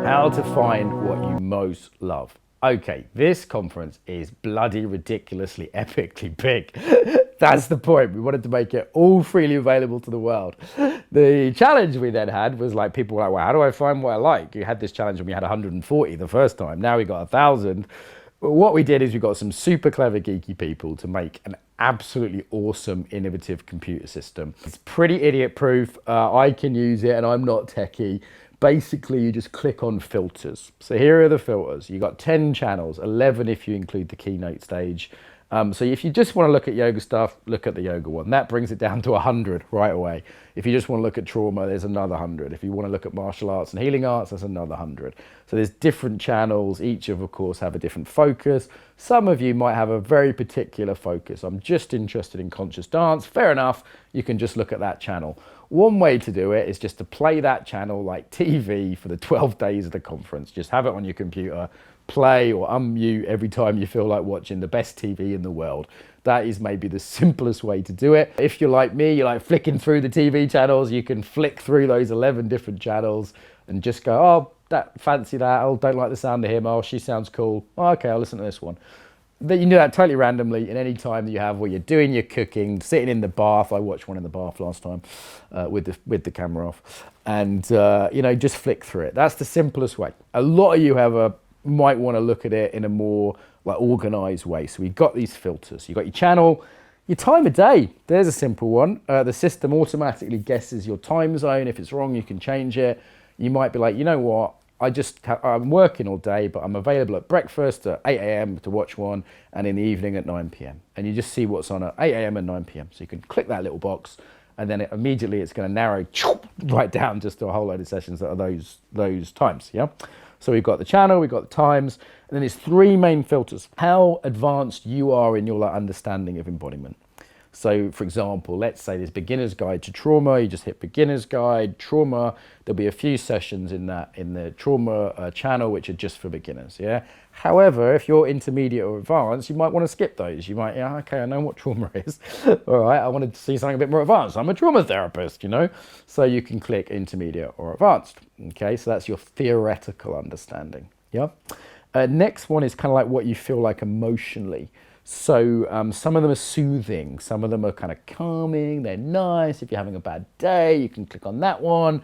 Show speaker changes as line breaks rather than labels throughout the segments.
How to find what you most love. Okay, this conference is bloody ridiculously epically big. That's the point. We wanted to make it all freely available to the world. The challenge we then had was like, people were like, well, how do I find what I like? You had this challenge when we had 140 the first time. Now we got 1,000. What we did is we got some super clever geeky people to make an absolutely awesome innovative computer system. It's pretty idiot proof. I can use it and I'm not techie. Basically, you just click on filters. So here are the filters. You got 10 channels, 11 if you include the keynote stage. So if you just want to look at yoga stuff, look at the yoga one. That brings it down to 100 right away. If you just want to look at trauma, there's another 100. If you want to look at martial arts and healing arts, there's another 100. So there's different channels. Each of course, have a different focus. Some of you might have a very particular focus. I'm just interested in conscious dance. Fair enough. You can just look at that channel. One way to do it is just to play that channel like TV for the 12 days of the conference. Just have it on your computer, play or unmute every time you feel like watching the best TV in the world. That is maybe the simplest way to do it. If you're like me, you're like flicking through the TV channels, you can flick through those 11 different channels and just go, oh, fancy that. Oh, don't like the sound of him. Oh, she sounds cool. Oh, okay, I'll listen to this one. But you can do that totally randomly in any time that you have where you're doing your cooking, sitting in the bath. I watched one in the bath last time with the camera off. And, just flick through it. That's the simplest way. A lot of you might want to look at it in a more like organized way. So we've got these filters. You've got your channel, your time of day. There's a simple one. The system automatically guesses your time zone. If it's wrong, you can change it. You might be like, you know what? I'm working all day, but I'm available at breakfast at 8 a.m. to watch one and in the evening at 9 p.m. And you just see what's on at 8 a.m. and 9 p.m. So you can click that little box and then immediately it's going to narrow right down just to a whole load of sessions that are those times, yeah? So we've got the channel, we've got the times, and then there's three main filters. How advanced you are in your understanding of embodiment. So for example, let's say there's beginner's guide to trauma, you just hit beginner's guide, trauma, there'll be a few sessions in the trauma channel which are just for beginners, yeah? However, if you're intermediate or advanced, you might want to skip those. You might, yeah, okay, I know what trauma is. All right, I want to see something a bit more advanced. I'm a trauma therapist, So you can click intermediate or advanced, okay? So that's your theoretical understanding, yeah? Next one is kind of like what you feel like emotionally. So some of them are soothing, some of them are kind of calming, they're nice. If you're having a bad day, you can click on that one.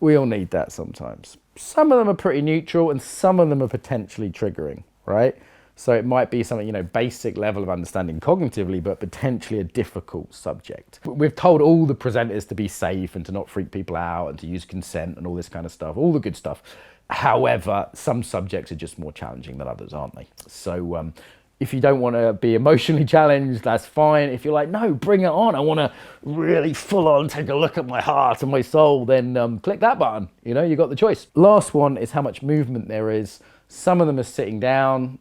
We all need that sometimes. Some of them are pretty neutral and some of them are potentially triggering, right? So it might be something, basic level of understanding cognitively, but potentially a difficult subject. We've told all the presenters to be safe and to not freak people out and to use consent and all this kind of stuff, all the good stuff. However, some subjects are just more challenging than others, aren't they? So if you don't want to be emotionally challenged, that's fine. If you're like, no, bring it on. I want to really full on take a look at my heart and my soul, then click that button. You got the choice. Last one is how much movement there is. Some of them are sitting down.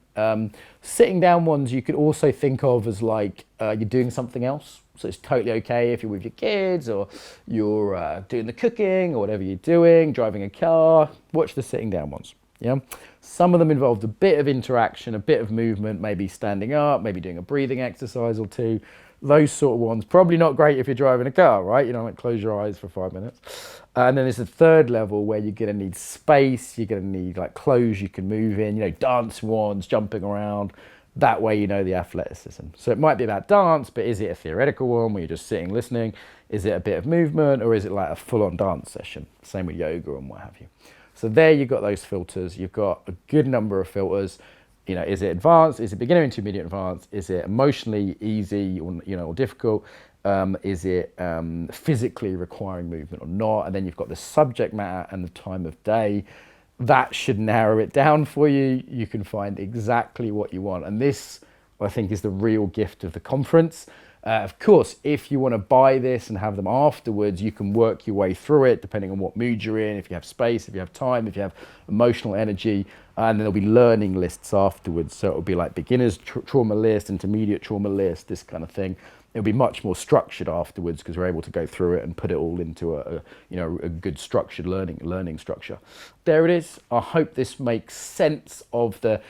Sitting down ones you could also think of as like you're doing something else. So it's totally okay if you're with your kids or you're doing the cooking or whatever you're doing, driving a car. Watch the sitting down ones. Yeah, some of them involved a bit of interaction, a bit of movement, maybe standing up, maybe doing a breathing exercise or two. Those sort of ones, probably not great if you're driving a car, right? Like close your eyes for 5 minutes. And then there's a third level where you're going to need space, you're going to need like clothes you can move in, dance ones, jumping around. That way the athleticism. So it might be about dance, but is it a theoretical one where you're just sitting listening? Is it a bit of movement or is it like a full-on dance session? Same with yoga and what have you. So there you've got those filters. You've got a good number of filters. Is it advanced? Is it beginner, intermediate, advanced? Is it emotionally easy or difficult? Is it physically requiring movement or not? And then you've got the subject matter and the time of day. That should narrow it down for you. You can find exactly what you want. And this, I think, is the real gift of the conference. Of course, if you want to buy this and have them afterwards, you can work your way through it depending on what mood you're in, if you have space, if you have time, if you have emotional energy, and then there'll be learning lists afterwards. So it'll be like beginner's trauma list, intermediate trauma list, this kind of thing. It'll be much more structured afterwards because we're able to go through it and put it all into a good structured learning structure. There it is. I hope this makes sense of the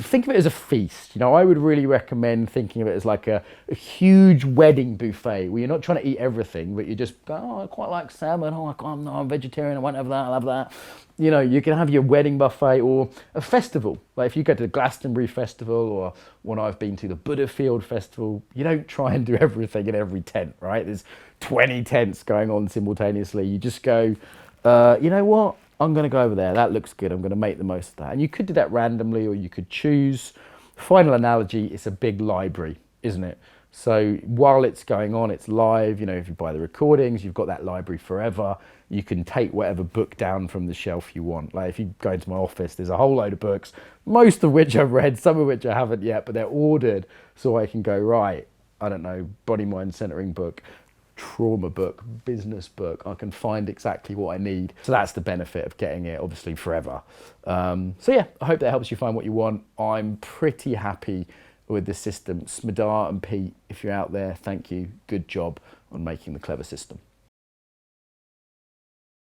think of it as a feast. You know, I would really recommend thinking of it as like a huge wedding buffet where you're not trying to eat everything, but you just go, oh, I quite like salmon. Oh, I'm vegetarian. I won't have that. I'll have that. You know, you can have your wedding buffet or a festival. Like if you go to the Glastonbury Festival or when I've been to the Buddhafield Festival, you don't try and do everything in every tent, right? There's 20 tents going on simultaneously. You just go, you know what? I'm going to go over there. That looks good. I'm going to make the most of that. And you could do that randomly or you could choose. Final analogy, it's a big library, isn't it? So while it's going on, it's live. You know, if you buy the recordings, you've got that library forever. You can take whatever book down from the shelf you want. Like if you go into my office, there's a whole load of books, most of which I've read, some of which I haven't yet, but they're ordered so I can go, right, I don't know, body mind centering book, trauma book, business book. I can find exactly what I need. So that's the benefit of getting it obviously forever. So yeah, I hope that helps you find what you want. I'm pretty happy with the system. Smedar and Pete, if you're out there, thank you. Good job on making the clever system.